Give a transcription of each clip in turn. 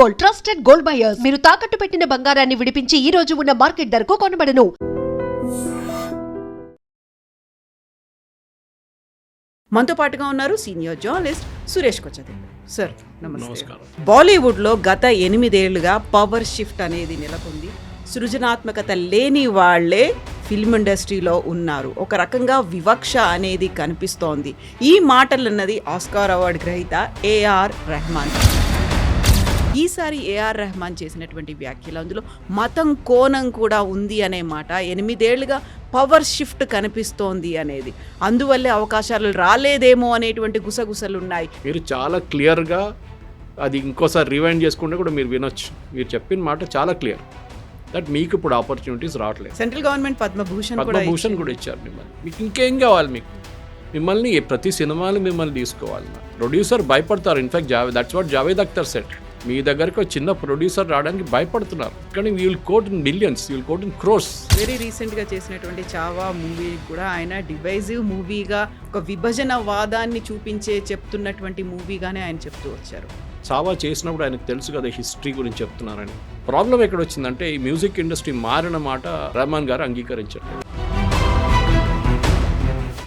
Gold, trusted gold buyers. మీరు తాకట్టు పెట్టిన బంగారాన్ని విడిపించి ఈ రోజు ఉన్న మార్కెట్ ధరకు కొనబడను. మనతో పాటుగా ఉన్నారు సీనియర్ జర్నలిస్ట్ సురేష్ కొచ్చది. సార్ నమస్కారం. బాలీవుడ్లో గత 8 ఏళ్లుగా పవర్ షిఫ్ట్ అనేది నెలకొంది. సృజనాత్మకత లేని వాళ్లే ఫిల్మ్ ఇండస్ట్రీలో ఉన్నారు. ఒక రకంగా వివక్ష అనేది కనిపిస్తోంది. ఈ మాటలన్నది ఆస్కార్ అవార్డు గ్రహీత ఏఆర్ రెహమాన్. ఈసారి ఏఆర్ రెహమాన్ చేసినటువంటి వ్యాఖ్యలు, అందులో మతం కోణం కూడా ఉంది అనే మాట, 8 ఏళ్లుగా పవర్ షిఫ్ట్ కనిపిస్తోంది అనేది, అందువల్లే అవకాశాలు రాలేదేమో అనేటువంటి గుసగుసలు ఉన్నాయి. మీరు చాలా క్లియర్గా అది ఇంకోసారి రివైండ్ చేసుకుంటే కూడా మీరు వినొచ్చు. మీరు చెప్పిన మాట చాలా క్లియర్ దట్ మీకు ఇప్పుడు ఆపర్చునిటీస్ రావట్లేదు. సెంట్రల్ గవర్నమెంట్ పద్మభూషణ్ కూడా ఇచ్చారు. మీకు ఇంకేం కావాలి? మిమ్మల్ని ప్రతి సినిమాలు మిమ్మల్ని తీసుకోవాలి. ప్రొడ్యూసర్ భయపడతారు. In fact that's what Javed Akhtar said. మీ దగ్గరకు ఒక చిన్న ప్రొడ్యూసర్ రావడానికి భయపడుతున్నారు. కానీ we will quote in millions, you will quote in crores. Very రీసెంట్గా చేసినటువంటి చావా మూవీ కూడా ఆయన డివైజివ్ మూవీగా, ఒక విభజన వాదాన్ని చెప్తున్నటువంటి మూవీగానే ఆయన చెప్తూ వచ్చారు. చావా చేసినప్పుడు ఆయనకు తెలుసు కదా హిస్టరీ గురించి చెప్తున్నారని. ప్రాబ్లం ఎక్కడ వచ్చిందంటే ఈ మ్యూజిక్ ఇండస్ట్రీ మారిన మాట రెహమాన్ గారు అంగీకరించారు.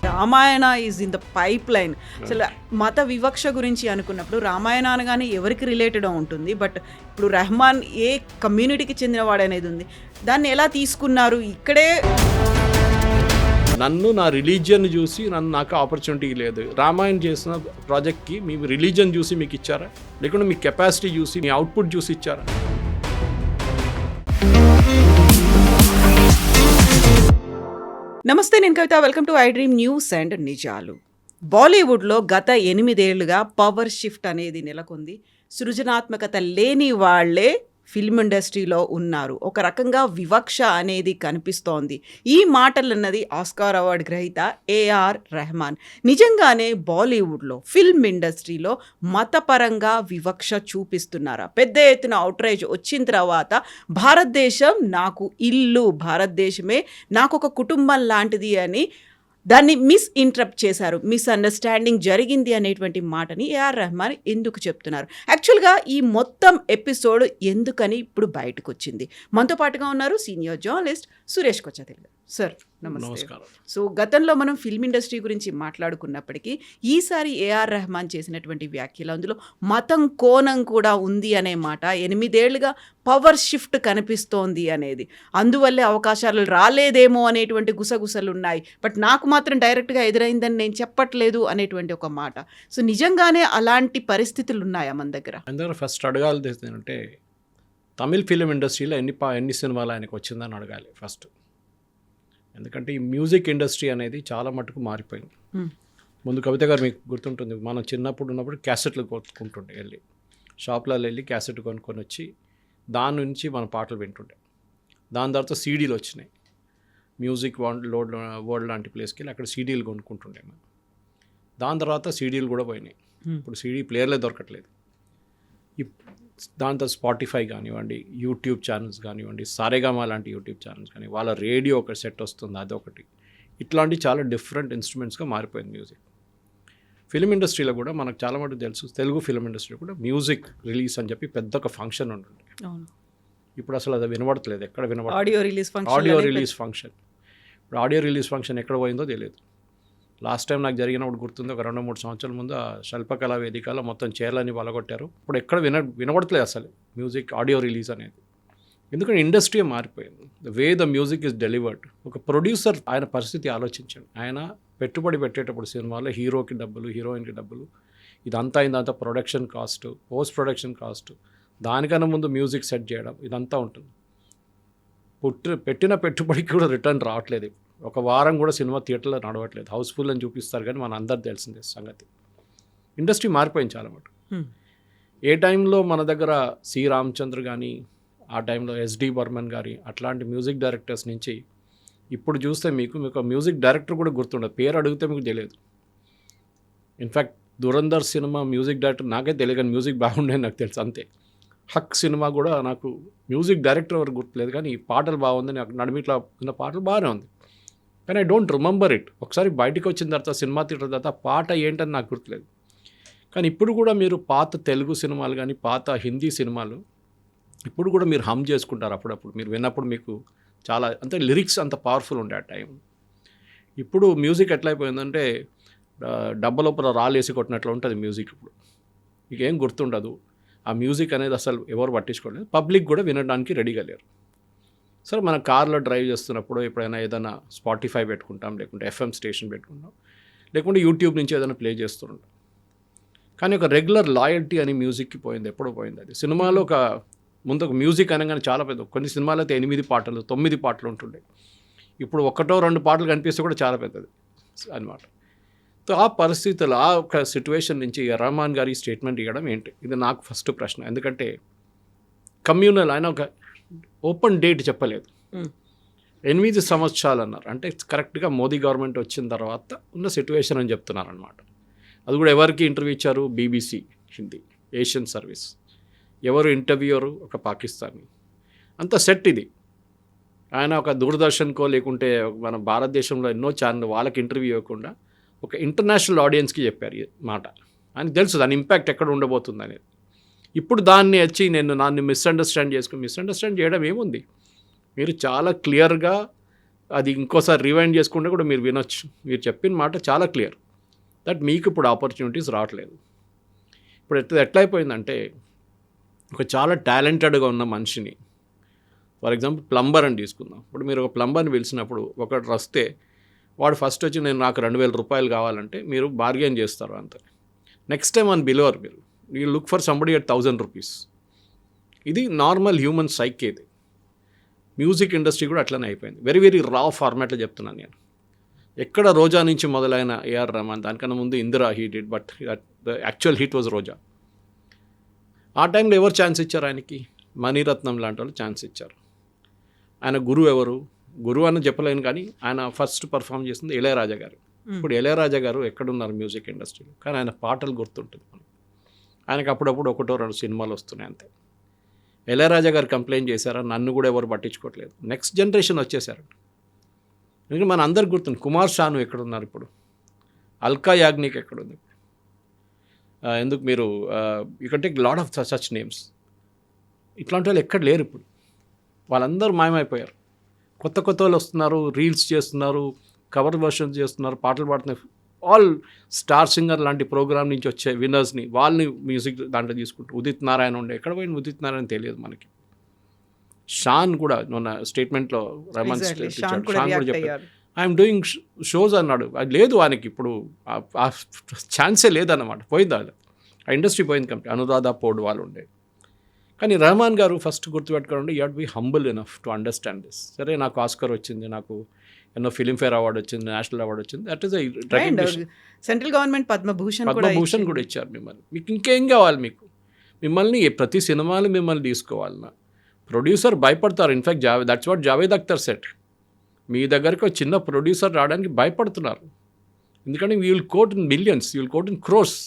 Ramayana is in the pipe line. అసలు మత వివక్ష గురించి అనుకున్నప్పుడు రామాయణ అనగానే ఎవరికి రిలేటెడ్ ఉంటుంది, బట్ ఇప్పుడు రెహమాన్ ఏ కమ్యూనిటీకి చెందినవాడు అనేది ఉంది. దాన్ని ఎలా తీసుకున్నారు? ఇక్కడే నన్ను నా రిలీజియన్ చూసి నాకు ఆపర్చునిటీ లేదు. రామాయణ్ చేసిన ప్రాజెక్ట్కి మీ రిలీజియన్ చూసి మీకు ఇచ్చారా, లేకుంటే మీ కెపాసిటీ చూసి మీ అవుట్పుట్ చూసి ఇచ్చారా? నమస్తే, నేను Kavitha. Welcome to I dream news and నిజాలు. బాలీవుడ్లో గత 8 ఏళ్లుగా పవర్ షిఫ్ట్ అనేది నెలకొంది. సృజనాత్మకత లేని వాళ్లే ఫిల్మ్ ఇండస్ట్రీలో ఉన్నారు. ఒక రకంగా వివక్ష అనేది కనిపిస్తోంది. ఈ మాటలన్నది ఆస్కార్ అవార్డు గ్రహీత ఏఆర్ రెహమాన్. నిజంగానే బాలీవుడ్లో ఫిల్మ్ ఇండస్ట్రీలో మతపరంగా వివక్ష చూపిస్తున్నారా? పెద్ద ఎత్తున అవుట్రైజ్ వచ్చిన తర్వాత భారతదేశం నాకు ఇల్లు, భారతదేశమే నాకు ఒక కుటుంబం లాంటిది అని దాన్ని మిస్ఇంటరప్ట్ చేశారు. మిస్అండర్స్టాండింగ్ జరిగింది అనేటువంటి మాటని ఏఆర్ రెహమాన్ ఎందుకు చెప్తున్నారు? యాక్చువల్గా ఈ మొత్తం ఎపిసోడ్ ఎందుకని ఇప్పుడు బయటకు వచ్చింది? మనతో పాటుగా ఉన్నారు సీనియర్ జర్నలిస్ట్ సురేష్ కొచ్చది. సార్ నమస్కారం. సో గతంలో మనం ఫిల్మ్ ఇండస్ట్రీ గురించి మాట్లాడుకున్నప్పటికీ ఈసారి ఏఆర్ రెహమాన్ చేసినటువంటి వ్యాఖ్యలు, అందులో మతం కోణం కూడా ఉంది అనే మాట, 8 ఏళ్లుగా పవర్ షిఫ్ట్ కనిపిస్తోంది అనేది, అందువల్లే అవకాశాలు రాలేదేమో అనేటువంటి గుసగుసలు ఉన్నాయి, బట్ నాకు మాత్రం డైరెక్ట్గా ఎదురైందని నేను చెప్పట్లేదు అనేటువంటి ఒక మాట. సో నిజంగానే అలాంటి పరిస్థితులు ఉన్నాయా మన దగ్గర? అందరూ ఫస్ట్ అడగాలి ఏంటంటే తమిళ్ ఫిలిం ఇండస్ట్రీలో ఎన్ని సినిమాలు ఆయనకు వచ్చిందని అడగాలి ఫస్ట్. ఎందుకంటే ఈ మ్యూజిక్ ఇండస్ట్రీ అనేది చాలా మటుకు మారిపోయింది. ముందు కవిత గారు మీకు గుర్తుంటుంది, మనం చిన్నప్పుడు ఉన్నప్పుడు క్యాసెట్లు కొనుక్కుంటుండే, వెళ్ళి షాప్లలో వెళ్ళి క్యాసెట్ కొనుక్కొని వచ్చి దాని నుంచి మన పాటలు వింటుండే. దాని తర్వాత సీడీలు వచ్చినాయి. మ్యూజిక్ వరల్డ్ లాంటి ప్లేస్కి వెళ్ళి అక్కడ సీడీలు కొనుక్కుంటుండే మనం. దాని తర్వాత సీడీలు కూడా పోయినాయి. ఇప్పుడు సీడీ ప్లేయర్లే దొరకట్లేదు. దాంతో స్పాటిఫై కానివ్వండి, యూట్యూబ్ ఛానల్స్ కానివ్వండి, సారేగామా లాంటి యూట్యూబ్ ఛానల్స్ కానీ, వాళ్ళ రేడియో ఒక సెట్ వస్తుంది, అదొకటి. ఇట్లాంటి చాలా డిఫరెంట్ ఇన్స్ట్రుమెంట్స్గా మారిపోయింది మ్యూజిక్. ఫిలిం ఇండస్ట్రీలో కూడా మనకు చాలా మటుకు తెలుసు, తెలుగు ఫిలిం ఇండస్ట్రీ కూడా మ్యూజిక్ రిలీజ్ అని చెప్పి పెద్ద ఒక ఫంక్షన్ ఉంటుండే. ఇప్పుడు అసలు అది వినబడట్లేదు, ఎక్కడ వినబడలేదు. Audio release function. ఇప్పుడు ఆడియో రిలీజ్ ఫంక్షన్ ఎక్కడ పోయిందో తెలియదు. లాస్ట్ టైం నాకు జరిగినప్పుడు గుర్తుంది, ఒక 2-3 సంవత్సరాల ముందు ఆ శిల్పకళా వేదికలో మొత్తం చైర్లని వలగొట్టారు. ఇప్పుడు ఎక్కడ వినబడట్లేదు అసలు మ్యూజిక్ ఆడియో రిలీజ్ అనేది. ఎందుకంటే ఇండస్ట్రీ మారిపోయింది. The way the music is delivered. ఒక ప్రొడ్యూసర్ ఆయన పరిస్థితి ఆలోచించండి. ఆయన పెట్టుబడి పెట్టేటప్పుడు సినిమాలో హీరోకి డబ్బులు, హీరోయిన్కి డబ్బులు, ఇదంతా production cost, post production cost, దానికన్నా ముందు మ్యూజిక్ సెట్ చేయడం, ఇదంతా ఉంటుంది. పెట్టిన పెట్టుబడికి కూడా రిటర్న్ రావట్లేదు. ఒక వారం కూడా సినిమా థియేటర్లో నడవట్లేదు. హౌస్ఫుల్ అని చూపిస్తారు కానీ మన అందరు తెలిసిందే సంగతి. ఇండస్ట్రీ మారిపోయింది చాలా మటుకు. ఏ టైంలో మన దగ్గర సి రామచంద్ర కానీ, ఆ టైంలో ఎస్డి బర్మన్ గారి అట్లాంటి మ్యూజిక్ డైరెక్టర్స్ నుంచి ఇప్పుడు చూస్తే మీకు మ్యూజిక్ డైరెక్టర్ కూడా గుర్తుండదు. పేరు అడిగితే మీకు తెలియదు. In fact Dhurandhar cinema music director నాకే తెలియదు, కానీ మ్యూజిక్ బాగుండేది నాకు తెలుసు అంతే. హక్ సినిమా కూడా నాకు మ్యూజిక్ డైరెక్టర్ ఎవరు గుర్తులేదు, కానీ ఈ పాటలు బాగుంది, నాకు నడిమిట్లా ఉన్న పాటలు బాగానే ఉంది, కానీ ఐ డోంట్ రిమెంబర్ ఇట్. ఒకసారి బయటికి వచ్చిన తర్వాత సినిమా థియేటర్ తర్వాత పాట ఏంటని నాకు గుర్తులేదు. కానీ ఇప్పుడు కూడా మీరు పాత తెలుగు సినిమాలు కానీ పాత హిందీ సినిమాలు ఇప్పుడు కూడా మీరు హమ్ చేసుకుంటారు అప్పుడప్పుడు. మీరు విన్నప్పుడు మీకు చాలా అంటే లిరిక్స్ అంత పవర్ఫుల్ ఉండే ఆ టైం. ఇప్పుడు మ్యూజిక్ ఎట్లయిపోయిందంటే డబ్బ లోపల రాలేసి కొట్టినట్లు ఉంటుంది మ్యూజిక్. ఇప్పుడు మీకు ఏం గుర్తుండదు. ఆ మ్యూజిక్ అనేది అసలు ఎవరు పట్టించుకోలేదు. పబ్లిక్ కూడా వినడానికి రెడీగా లేరు. సరే మన కార్లో డ్రైవ్ చేస్తున్నప్పుడు ఎప్పుడైనా ఏదైనా స్పాటిఫై పెట్టుకుంటాం, లేకుంటే ఎఫ్ఎం స్టేషన్ పెట్టుకుంటాం, లేకుంటే యూట్యూబ్ నుంచి ఏదైనా ప్లే చేస్తుంటాం. కానీ ఒక రెగ్యులర్ లాయల్టీ అని మ్యూజిక్కి పోయింది, ఎప్పుడో పోయింది అది. సినిమాలో ముందు ఒక మ్యూజిక్ అనగానే చాలా పెద్ద, కొన్ని సినిమాలు అయితే 8 పాటలు 9 పాటలు ఉంటుండే. ఇప్పుడు 1-2 పాటలు కనిపిస్తే కూడా చాలా పెద్దది అన్నమాట. సో ఆ పరిస్థితులు, ఆ ఒక సిచ్యువేషన్ నుంచి రెహమాన్ గారి స్టేట్మెంట్ ఇవ్వడం ఏంటి, ఇది నాకు ఫస్ట్ ప్రశ్న. ఎందుకంటే కమ్యూనల్ ఆయన ఒక ఓపెన్ డేట్ చెప్పలేదు. 8 సంవత్సరాలు అన్నారు. అంటే కరెక్ట్గా మోదీ గవర్నమెంట్ వచ్చిన తర్వాత ఉన్న సిచ్యువేషన్ అని చెప్తున్నారు అనమాట. అది కూడా ఎవరికి ఇంటర్వ్యూ ఇచ్చారు? BBC Hindi, Asian service. ఎవరు ఇంటర్వ్యూయరు? ఒక పాకిస్తానీ. అంత సెట్ ఇది. ఆయన ఒక దూరదర్శన్కో లేకుంటే మన భారతదేశంలో ఎన్నో ఛానల్ వాళ్ళకి ఇంటర్వ్యూ ఇవ్వకుండా ఒక ఇంటర్నేషనల్ ఆడియన్స్కి చెప్పారు ఈ మాట. ఆయనకు తెలుసు దాని ఇంపాక్ట్ ఎక్కడ ఉండబోతుంది అనేది. ఇప్పుడు దాన్ని వచ్చి నన్ను మిస్అండర్స్టాండ్ చేయడం ఏముంది? మీరు చాలా క్లియర్గా అది ఇంకోసారి రివైండ్ చేసుకుంటే కూడా మీరు వినొచ్చు. మీరు చెప్పిన మాట చాలా క్లియర్ దట్ మీకు ఇప్పుడు ఆపర్చునిటీస్ రావట్లేదు. ఇప్పుడు ఎట్లయిపోయిందంటే ఒక చాలా టాలెంటెడ్గా ఉన్న మనిషిని, ఫర్ ఎగ్జాంపుల్ ప్లంబర్ అని తీసుకుందాం. ఇప్పుడు మీరు ఒక ప్లంబర్ని పిలిచినప్పుడు ఒకటి వస్తే వాడు ఫస్ట్ వచ్చి నాకు 2,000 రూపాయలు కావాలంటే మీరు బార్గెన్ చేస్తారు అంతే. నెక్స్ట్ టైం అని బిలోవర్ మీరు you look for somebody at 1,000 rupees. ఇది నార్మల్ హ్యూమన్ సైక్. ఇది మ్యూజిక్ ఇండస్ట్రీ కూడా అట్లనే అయిపోయింది. వెరీ వెరీ రా ఫార్మాట్లో చెప్తున్నాను నేను. ఎక్కడ రోజా నుంచి మొదలైన ఏఆర్ రెహమాన్, దానికన్నా ముందు Indira he did, but the actual hit was Roja. ఆ టైంలో ఎవరు ఛాన్స్ ఇచ్చారు ఆయనకి? మణిరత్నం లాంటి వాళ్ళు ఛాన్స్ ఇచ్చారు. ఆయన గురువు ఎవరు? గురువు అని చెప్పలేను, కానీ ఆయన ఫస్ట్ పర్ఫామ్ చేసింది ఇళయరాజా గారు. ఇప్పుడు ఇళయరాజా గారు ఎక్కడున్నారు మ్యూజిక్ ఇండస్ట్రీలో? కానీ ఆయన పాటలు గుర్తుంటుంది మనకు. ఆయనకు అప్పుడప్పుడు 1-2 సినిమాలు వస్తున్నాయి అంతే. ఇళయరాజా గారు కంప్లైంట్ చేశారా? నన్ను కూడా ఎవరు పట్టించుకోవట్లేదు. నెక్స్ట్ జనరేషన్ వచ్చేసారు. ఎందుకంటే మన అందరికి గుర్తుంది. కుమార్ షాను ఎక్కడున్నారు ఇప్పుడు? అల్కా యాగ్నిక్ ఎక్కడుంది? ఎందుకు మీరు you can take lot of such names. ఇట్లాంటి వాళ్ళు ఎక్కడ లేరు ఇప్పుడు. వాళ్ళందరూ మాయమైపోయారు. కొత్త వాళ్ళు వస్తున్నారు, రీల్స్ చేస్తున్నారు, కవర్ వర్షన్స్ చేస్తున్నారు, పాటలు పాడుతున్నారు. ఆల్ స్టార్ సింగర్ లాంటి ప్రోగ్రామ్ నుంచి వచ్చే విన్నర్స్ని వాళ్ళని మ్యూజిక్ దాంట్లో తీసుకుంటారు. ఉదిత్ నారాయణ ఉండే, ఎక్కడ పోయిన ఉదిత్ నారాయణ తెలియదు మనకి. షాన్ కూడా మొన్న స్టేట్మెంట్లో రెహమాన్ షాన్ కూడా చెప్పారు, ఐఎమ్ డూయింగ్ షోస్ అన్నాడు. అది లేదు ఆయనకి ఇప్పుడు, ఆ ఛాన్సే లేదన్నమాట. పోయింది అది, ఆ ఇండస్ట్రీ పోయింది. కంపెనీ అనురాధ పౌడ్ వాళ్ళు ఉండే. కానీ రెహమాన్ గారు ఫస్ట్ గుర్తుపెట్టుకోండి, you have to be humble enough to understand this. సరే, నాకు ఆస్కర్ వచ్చింది, నాకు ఎన్నో ఫిలింఫేర్ అవార్డు వచ్చింది, నేషనల్ అవార్డు వచ్చింది, that is central government Padma Bhushan కూడా ఇచ్చారు మిమ్మల్ని. మీకు ఇంకేం కావాలి? మిమ్మల్ని ప్రతి సినిమాలు మిమ్మల్ని తీసుకోవాలన్నా ప్రొడ్యూసర్ భయపడతారు. In fact that's what Javed Akhtar said. మీ దగ్గరికి ఒక చిన్న ప్రొడ్యూసర్ రావడానికి భయపడుతున్నారు. ఎందుకంటే you will quote in millions, you will quote in crores.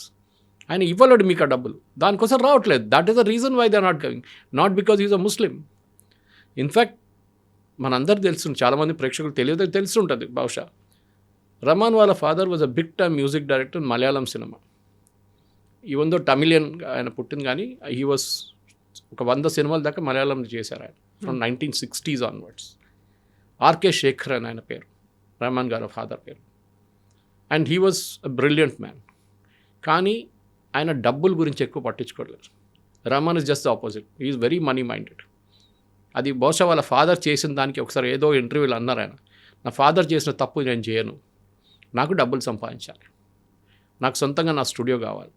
ఆయన ఇవ్వలేడు మీకు ఆ డబ్బులు, దానికోసం రావట్లేదు. That is the reason why they are not coming, not because is a Muslim. In fact మనందరూ తెలుస్తుంది, చాలామంది ప్రేక్షకులు తెలుసుంటుంది బహుశా. రెహమాన్ వాళ్ళ father was a big time music director in Malayalam cinema. Even దో తమిళియన్ ఆయన పుట్టింది, కానీ హీ వాజ్ ఒక 100 సినిమాల దాకా మలయాళంలో చేశారు ఆయన from 1960s onwards. RK Shekhar అని ఆయన పేరు, రెహమాన్ గారి ఫాదర్ పేరు. And he was a brilliant man. కానీ ఆయన డబ్బుల గురించి ఎక్కువ పట్టించుకోలేదు. Rahman is just the opposite, he is very money minded. అది బహుశా వాళ్ళ ఫాదర్ చేసిన దానికి ఒకసారి ఏదో ఇంటర్వ్యూలో అన్నారు ఆయన, నా ఫాదర్ చేసిన తప్పు నేను చేయను, నాకు డబ్బులు సంపాదించాలి, నాకు సొంతంగా నా స్టూడియో కావాలి.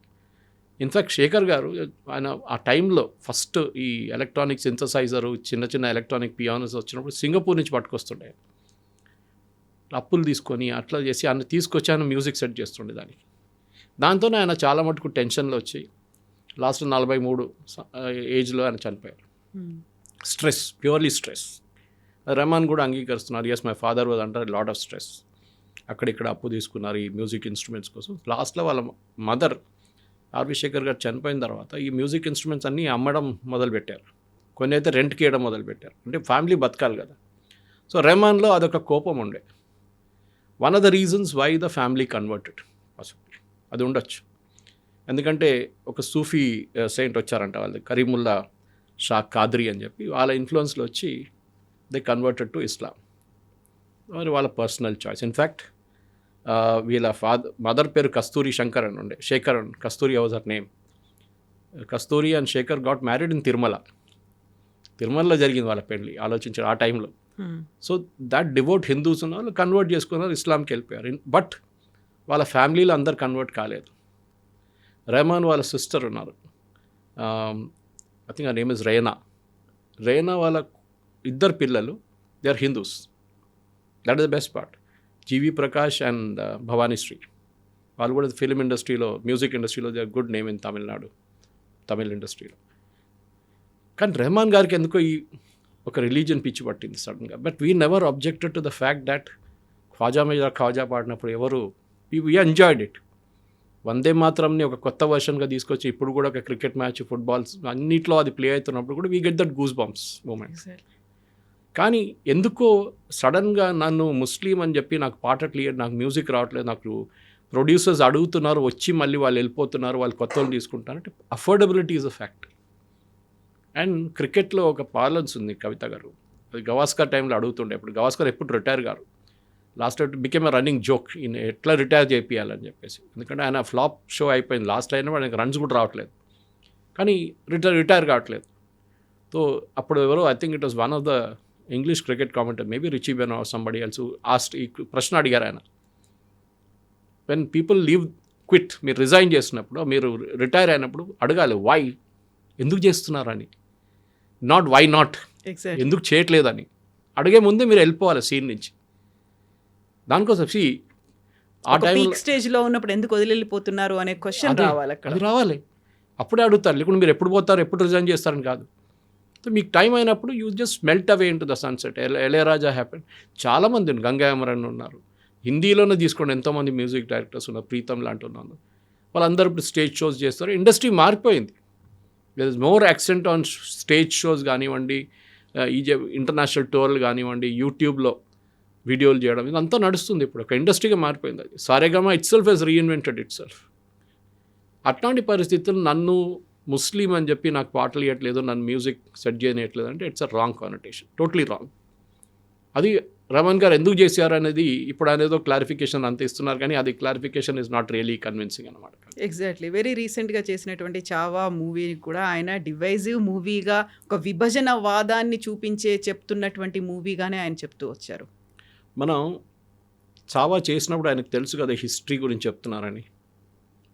ఇన్ఫ్యాక్ట్ శేఖర్ గారు ఆయన ఆ టైంలో ఫస్ట్ ఈ ఎలక్ట్రానిక్ సింథసైజరు, చిన్న ఎలక్ట్రానిక్ పియానోస్ వచ్చినప్పుడు సింగపూర్ నుంచి పట్టుకొస్తుండే. అప్పులు తీసుకొని అట్లా చేసి ఆయన తీసుకొచ్చి ఆయన మ్యూజిక్ సెట్ చేస్తుండే దానికి. దాంతోనే ఆయన చాలా మటుకు టెన్షన్లో వచ్చి లాస్ట్ 43 ఏజ్లో ఆయన చనిపోయారు. Stress, purely stress. రెహమాన్ కూడా అంగీకరిస్తున్నారు, yes my father was under lot of stress. అక్కడిక్కడ అప్పు తీసుకున్నారు ఈ మ్యూజిక్ ఇన్స్ట్రుమెంట్స్ కోసం. లాస్ట్లో వాళ్ళ మదర్ ఆర్వి శేఖర్ గారు చనిపోయిన తర్వాత ఈ మ్యూజిక్ ఇన్స్ట్రుమెంట్స్ అన్నీ అమ్మడం మొదలుపెట్టారు. కొన్ని అయితే రెంట్కి ఇవ్వడం మొదలుపెట్టారు. అంటే ఫ్యామిలీ బతకాలి కదా. సో రెహమాన్లో అదొక కోపం ఉండే. One of the reasons why the family converted, అది ఉండొచ్చు. ఎందుకంటే ఒక సూఫీ సెయింట్ వచ్చారంట వాళ్ళు, కరీముల్లా షా ఖాద్రీ అని చెప్పి, వాళ్ళ ఇన్ఫ్లుయెన్స్లో వచ్చి దే కన్వర్టెడ్ టు ఇస్లాం. మరి వాళ్ళ పర్సనల్ చాయిస్. ఇన్ఫ్యాక్ట్ వీళ్ళ మదర్ పేరు కస్తూరి శంకర్ అని ఉండే, శేఖర్ అని, Kasturi was her name. Kasturi and Shekhar got married in తిరుమలలో జరిగింది వాళ్ళ పెళ్ళి, ఆలోచించారు ఆ టైంలో. సో దాట్ డివోట్ హిందూస్ ఉన్న వాళ్ళు కన్వర్ట్ చేసుకున్నారు, ఇస్లాంకి వెళ్ళిపోయారు. బట్ వాళ్ళ ఫ్యామిలీలో అందరు కన్వర్ట్ కాలేదు. రెహమాన్ వాళ్ళ సిస్టర్ ఉన్నారు, ఐ థింక్ ఆ నేమ్ ఇస్ రేనా వాళ్ళ ఇద్దరు పిల్లలు they are Hindus. That is the best part. GV Prakash and Bhavanishri వాళ్ళు కూడా ఫిలిం ఇండస్ట్రీలో, మ్యూజిక్ ఇండస్ట్రీలో they are good name in Tamil ఇండస్ట్రీలో. కానీ రెహమాన్ గారికి ఎందుకో ఈ ఒక రిలీజియన్ పిచ్చి పట్టింది సడన్గా. But we never objected to the fact that Khwaja పాడినప్పుడు ఎవరు, వీ ఎంజాయ్డ్ ఇట్. వందే మాత్రంని ఒక కొత్త వర్షన్గా తీసుకొచ్చి ఇప్పుడు కూడా ఒక క్రికెట్ మ్యాచ్, ఫుట్బాల్స్ అన్నిట్లో అది ప్లే అవుతున్నప్పుడు కూడా we get that goose bumps moment. కానీ ఎందుకో సడన్గా నన్ను ముస్లిం అని చెప్పి నాకు పాట క్లియర్, నాకు మ్యూజిక్ రావట్లేదు, నాకు ప్రొడ్యూసర్స్ అడుగుతున్నారు, వచ్చి మళ్ళీ వాళ్ళు వెళ్ళిపోతున్నారు, వాళ్ళు కొత్త వాళ్ళు తీసుకుంటారు అంటే affordability is a fact. And క్రికెట్లో ఒక పాలన్స్ ఉంది కవిత గారు, అది గవాస్కర్ టైంలో అడుగుతుండే. ఇప్పుడు గవాస్కర్ ఎప్పుడు రిటైర్ గారు, last became a running joke, ఈయన ఎట్లా రిటైర్ చేయాలని చెప్పేసి. ఎందుకంటే ఆయన ఫ్లాప్ షో అయిపోయింది, లాస్ట్ అయినా ఆయనకు రన్స్ కూడా రావట్లేదు, కానీ రిటైర్ కావట్లేదు. సో అప్పుడు ఎవరో, I think it was one of the English cricket commentator, maybe Richie Benaud or somebody else ఆస్ట్, ఈ ప్రశ్న అడిగారు ఆయన, వెన్ పీపుల్ లీవ్ క్విట్, మీరు రిజైన్ చేసినప్పుడు, మీరు రిటైర్ అయినప్పుడు అడగాలి వై, ఎందుకు చేస్తున్నారని, నాట్ వై నాట్, ఎందుకు చేయట్లేదని అడిగే ముందే మీరు వెళ్ళిపోవాలి సీన్ నుంచి. దానికోసం ఆ టైం స్టేజ్లో ఉన్నప్పుడు ఎందుకు వదిలిపోతున్నారు అనే క్వశ్చన్ రావాలి, అది రావాలి, అప్పుడే అడుగుతారు. లేకుంటే మీరు ఎప్పుడు పోతారు, ఎప్పుడు రిజైన్ చేస్తారని కాదు. సో మీకు టైం అయినప్పుడు you just melt away in to the sunset. Ilaiyaraaja happen, చాలామంది గంగాయమరన్ ఉన్నారు, హిందీలోనే తీసుకోండి ఎంతోమంది మ్యూజిక్ డైరెక్టర్స్ ఉన్నారు, ప్రీతం లాంటి ఉన్నారు, వాళ్ళందరూ ఇప్పుడు స్టేజ్ షోస్ చేస్తారు. ఇండస్ట్రీ మారిపోయింది, there is more accent on stage shows కానివ్వండి, ఇంటర్నేషనల్ టూర్లు కానివ్వండి, యూట్యూబ్లో వీడియోలు చేయడం, ఇదంతా నడుస్తుంది. ఇప్పుడు ఒక ఇండస్ట్రీగా మారిపోయింది అది. Saregama itself he's reinvented itself. అట్లాంటి పరిస్థితులు నన్ను ముస్లిం అని చెప్పి నాకు పాటలు ఇవ్వట్లేదు, నన్ను మ్యూజిక్ సెట్ చేయట్లేదు అంటే it's a wrong connotation, totally wrong. అది రెహమాన్ గారు ఎందుకు చేశారు అనేది ఇప్పుడు అనేదో క్లారిఫికేషన్ అంత ఇస్తున్నారు, కానీ అది clarification is not really convincing అనమాట. ఎగ్జాక్ట్లీ. వెరీ రీసెంట్గా చేసినటువంటి చావా మూవీని కూడా ఆయన డివైజివ్ మూవీగా, ఒక విభజన వాదాన్ని చెప్తున్నటువంటి మూవీగానే ఆయన చెప్తూ వచ్చారు. మనం చావా చేసినప్పుడు ఆయనకు తెలుసు కదా హిస్టరీ గురించి చెప్తున్నారని,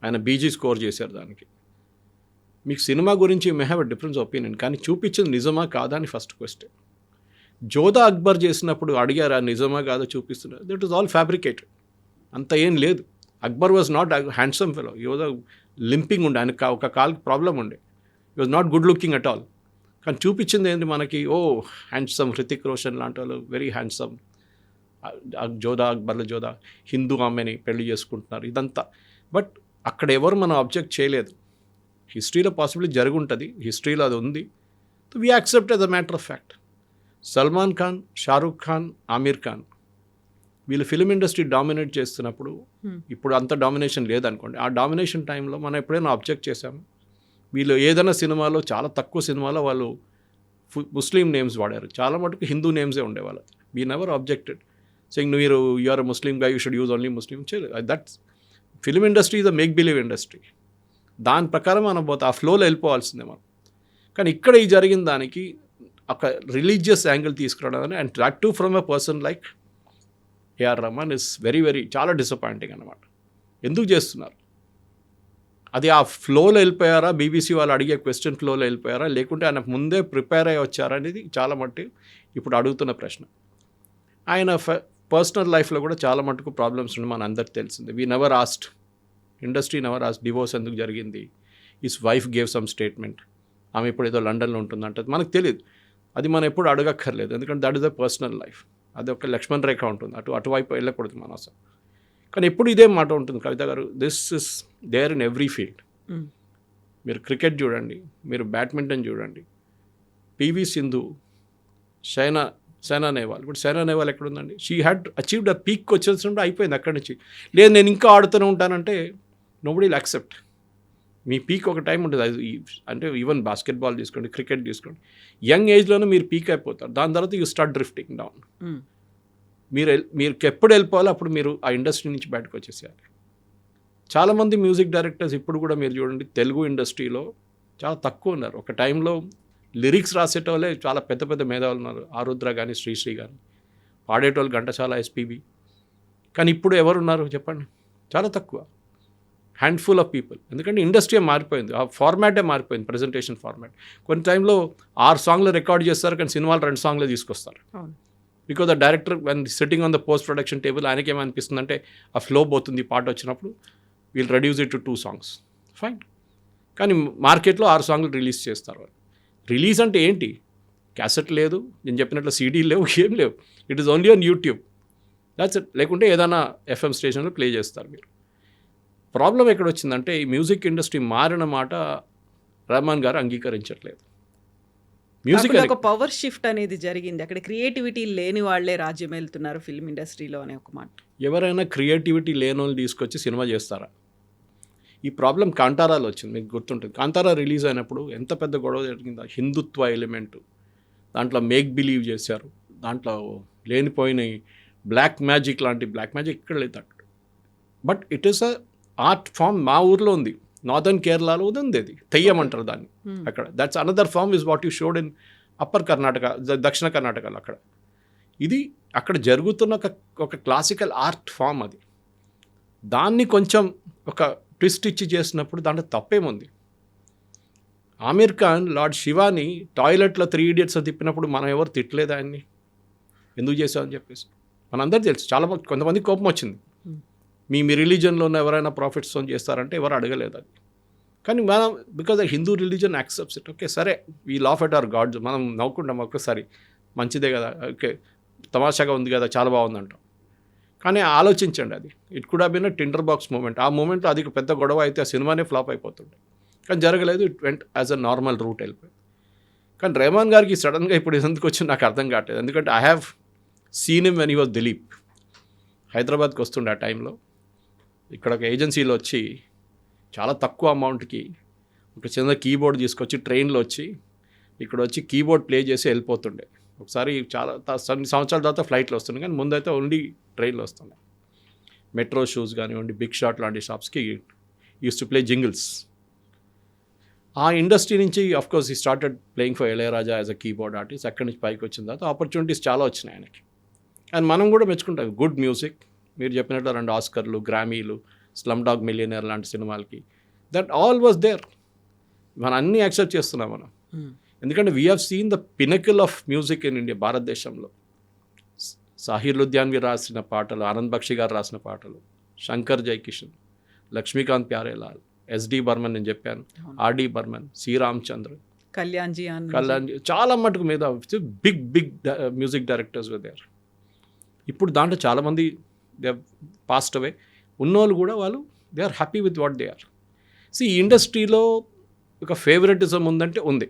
ఆయన బీజీ స్కోర్ చేశారు దానికి. మీకు సినిమా గురించి may have a difference opinion, కానీ చూపించింది నిజమా కాదా అని ఫస్ట్ క్వశ్చన్. జోధా అక్బర్ చేసినప్పుడు అడిగారా నిజమా కాదో చూపిస్తున్నారు, దట్ ఈస్ ఆల్ ఫ్యాబ్రికేటెడ్, అంత ఏం లేదు. Akbar was not handsome fellow, ఈ వాజ్ లింపింగ్ ఉండే, ఆయనకు ఒక కాల్కి ప్రాబ్లం ఉండే, ఈ was not good looking at all. కానీ చూపించింది ఏంటి మనకి, ఓ హ్యాండ్సమ్ హృతిక్ రోషన్ లాంటి వాళ్ళు వెరీ హ్యాండ్సమ్, జోధా హిందూ ఆమెని పెళ్లి చేసుకుంటున్నారు, ఇదంతా. బట్ అక్కడ ఎవరు మనం అబ్జెక్ట్ చేయలేదు. హిస్టరీలో పాసిబిలిటీ జరుగుంటుంది, హిస్టరీలో అది ఉంది, we accept as a matter of fact. Salman Khan, Shahrukh Khan, Aamir Khan వీళ్ళు ఫిలిం ఇండస్ట్రీ డామినేట్ చేస్తున్నప్పుడు, ఇప్పుడు అంత డామినేషన్ లేదనుకోండి, ఆ డామినేషన్ టైంలో మనం ఎప్పుడైనా అబ్జెక్ట్ చేశాము. వీళ్ళు ఏదైనా సినిమాలో, చాలా తక్కువ సినిమాలో వాళ్ళు ముస్లిం నేమ్స్ వాడారు, చాలా మటుకు హిందూ నేమ్సే ఉండేవాళ్ళు. We never objected saying you are a Muslim గా, you should use only Muslim. That's film industry is a make believe industry. దాని ప్రకారం మనం పోతే ఆ ఫ్లోలో వెళ్ళిపోవాల్సిందే మనం. కానీ ఇక్కడ ఈ జరిగిన దానికి ఒక రిలీజియస్ యాంగిల్ తీసుకురావడం అని, and that to from a person like AR Rahman is very very చాలా డిసప్పాయింటింగ్ అనమాట. ఎందుకు చేస్తున్నారు అది? ఆ ఫ్లోలో వెళ్ళిపోయారా, బీబీసీ వాళ్ళు అడిగే క్వశ్చన్ ఫ్లోలో వెళ్ళిపోయారా, లేకుంటే ఆయన ముందే ప్రిపేర్ అయ్యి వచ్చారా అనేది చాలా మట్టుకు ఇప్పుడు అడుగుతున్న ప్రశ్న. ఆయన పర్సనల్ లైఫ్లో కూడా చాలా మటుకు ప్రాబ్లమ్స్ ఉన్నాయి, మన అందరికి తెలిసింది. We never asked, industry never asked divorce ఎందుకు జరిగింది, his wife gave some statement, ఆమె ఇప్పుడు ఏదో లండన్లో ఉంటుందంటే మనకు తెలియదు, అది మనం ఎప్పుడు అడగక్కర్లేదు, ఎందుకంటే that is the personal life. అది ఒక లక్ష్మణ్ రేఖ ఉంటుంది, అటువైపు వెళ్ళకూడదు మన అసలు. కానీ ఎప్పుడు ఇదే మాట ఉంటుంది కవిత గారు, this is there in every field. మీరు క్రికెట్ చూడండి, మీరు బ్యాడ్మింటన్ చూడండి, పివి సింధు, సైనా నెహ్వాల్. ఇప్పుడు సైనా నెహ్వాల్ ఎక్కడ ఉందండి? She had achieved a peak వచ్చేసినప్పుడు అయిపోయింది అక్కడి నుంచి. లేదు నేను ఇంకా ఆడుతూనే ఉంటానంటే నోబడీ విల్ యాక్సెప్ట్. మీ పీక్ ఒక టైం ఉంటుంది. అది అంటే ఈవెన్ బాస్కెట్బాల్ తీసుకోండి, క్రికెట్ తీసుకోండి, యంగ్ ఏజ్లోనే మీరు పీక్ అయిపోతారు. దాని తర్వాత యూ స్టార్ట్ డ్రిఫ్టింగ్ డౌన్. మీరు ఎప్పుడు వెళ్ళిపోవాలో అప్పుడు మీరు ఆ ఇండస్ట్రీ నుంచి బయటకు వచ్చేసేయాలి. చాలామంది మ్యూజిక్ డైరెక్టర్స్ ఇప్పుడు కూడా మీరు చూడండి తెలుగు ఇండస్ట్రీలో చాలా తక్కువ ఉన్నారు. ఒక టైంలో లిరిక్స్ రాసేటోళ్ళే చాలా పెద్ద పెద్ద మేధావులు ఉన్నారు. ఆరుద్ర కానీ, శ్రీశ్రీ కానీ, పాడేటోళ్ళు ఘంటసాల, ఎస్పీబీ. కానీ ఇప్పుడు ఎవరున్నారు చెప్పండి? చాలా తక్కువ, హ్యాండ్ఫుల్ ఆఫ్ పీపుల్. ఎందుకంటే ఇండస్ట్రీ మారిపోయింది, ఆ ఫార్మాటే మారిపోయింది, ప్రజెంటేషన్ ఫార్మాట్. కొన్ని టైంలో 6 సాంగ్లు రికార్డ్ చేస్తారు, కానీ సినిమాలు 2 సాంగ్లే తీసుకొస్తారు. Because the director one sitting on the post production table, ఆయనకి ఏమనిపిస్తుంది అంటే ఆ ఫ్లో పోతుంది, పాట వచ్చినప్పుడు we'll reduce it to 2 songs, fine. కానీ మార్కెట్లో 6 సాంగ్లు రిలీజ్ చేస్తారు. రిలీజ్ అంటే ఏంటి? క్యాసెట్ లేదు, నేను చెప్పినట్లు సీడీ లేవు, ఏం లేవు. It is only on YouTube, that's it. లేకుంటే ఏదైనా ఎఫ్ఎం స్టేషన్లో ప్లే చేస్తారు మీరు. ప్రాబ్లం ఎక్కడ వచ్చిందంటే ఈ మ్యూజిక్ ఇండస్ట్రీ మారిన మాట రెహమాన్ గారు అంగీకరించట్లేదు. మ్యూజిక్ ఒక పవర్ షిఫ్ట్ అనేది జరిగింది, అక్కడ క్రియేటివిటీ లేని వాళ్ళే రాజ్యం వెళ్తున్నారు ఫిల్మ్ ఇండస్ట్రీలో అనే ఒక మాట. ఎవరైనా క్రియేటివిటీ లేని వాళ్ళు తీసుకొచ్చి సినిమా చేస్తారా? ఈ ప్రాబ్లం కాంతారాలో వచ్చింది, మీకు గుర్తుంటుంది. కాంతారా రిలీజ్ అయినప్పుడు ఎంత పెద్ద గొడవ జరిగిందా. హిందుత్వ ఎలిమెంట్ దాంట్లో మేక్ బిలీవ్ చేశారు, దాంట్లో లేనిపోయిన బ్లాక్ మ్యాజిక్ లాంటి, బ్లాక్ మ్యాజిక్ ఇక్కడ లేదు. But it is a art form. మా ఊర్లో ఉంది, నార్దర్న్ కేరళలో ఉంది, అది తెయ్యం అంటారు దాన్ని అక్కడ. That's another form is what you showed in upper Karnataka, దక్షిణ కర్ణాటకలో. అక్కడ ఇది అక్కడ జరుగుతున్న ఒక క్లాసికల్ ఆర్ట్ ఫామ్. అది దాన్ని కొంచెం ఒక ట్విస్ట్ ఇచ్చి చేసినప్పుడు దాంట్లో తప్పేముంది? ఆమీర్ ఖాన్ లార్డ్ శివాని టాయిలెట్లో 3 Idiots తిప్పినప్పుడు మనం ఎవరు తిట్టలేదు ఆయన్ని, ఎందుకు చేసామని చెప్పేసి. మనందరూ తెలుసు. చాలా కొంతమంది కోపం వచ్చింది, మీ రిలీజన్లో ఉన్న ఎవరైనా ప్రాఫిట్స్ చేస్తారంటే ఎవరు అడగలేదు అది. కానీ మనం because Hindu religion accepts it. Okay సరే, we laugh at our gods, మనం నవ్వుకుంటాం ఒక్కసారి, మంచిదే కదా, ఓకే తమాషాగా ఉంది కదా, చాలా బాగుందంటాం. కానీ ఆలోచించండి, అది it could have been a tinder box moment. ఆ మూమెంట్లో అది పెద్ద గొడవ అయితే ఆ సినిమానే ఫ్లాప్ అయిపోతుండే. కానీ జరగలేదు, it went as a normal route వెళ్ళిపోయింది. కానీ రెహమాన్ గారికి సడన్గా ఇప్పుడు ఎందుకు వచ్చింది నాకు అర్థం కావట్లేదు. ఎందుకంటే I have seen him when he was Dilip. హైదరాబాద్కి వస్తుండే ఆ టైంలో, ఇక్కడ ఒక ఏజెన్సీలో వచ్చి చాలా తక్కువ అమౌంట్కి ఒక చిన్న కీబోర్డ్ తీసుకొచ్చి ట్రైన్లో వచ్చి ఇక్కడ వచ్చి కీబోర్డ్ ప్లే చేసి వెళ్ళిపోతుండే. ఒకసారి చాలా సంవత్సరాల తర్వాత ఫ్లైట్లో వస్తుండే, కానీ ముందైతే ఓన్లీ ట్రైన్లో వస్తుండే. మెట్రో షూస్ కానివ్వండి, బిగ్ షాట్ లాంటి షాప్స్కి యూస్ టు ప్లే జింగిల్స్. ఆ ఇండస్ట్రీ నుంచి అఫ్కోర్స్ ఈ started playing for Ilaiyaraaja as a keyboard artist. అక్కడి నుంచి పైకి వచ్చిన తర్వాత ఆపర్చునిటీస్ చాలా వచ్చినాయి ఆయనకి. అండ్ మనం కూడా మెచ్చుకుంటాం, గుడ్ మ్యూజిక్. మీరు చెప్పినట్టు 2 ఆస్కర్లు, గ్రామీలు, స్లమ్ డాగ్ మిలియనర్ లాంటి సినిమాలకి, దట్ ఆల్ వాజ్ దేర్. మనం అన్నీ యాక్సెప్ట్ చేస్తున్నాం మనం. ఎందుకంటే we have seen the pinnacle of music in India, భారతదేశంలో. సాహిర్ లుధ్యాన్వి రాసిన పాటలు, ఆనంద్ బక్షి గారు రాసిన పాటలు, శంకర్ జైకిషన్, లక్ష్మీకాంత్ ప్యారేలాల్, ఎస్డి బర్మన్, నేను చెప్పాను, ఆర్డి బర్మన్, సి రామచంద్ర, కళ్యాణ్జీ, చాలా మటుకు మీద big big music directors there. ఇప్పుడు దాంట్లో చాలామంది దే పాస్ట్ అవే. ఉన్నోళ్ళు కూడా వాళ్ళు they are happy with what they are. ఈ ఇండస్ట్రీలో ఒక ఫేవరెటిజం ఉందంటే ఉంది.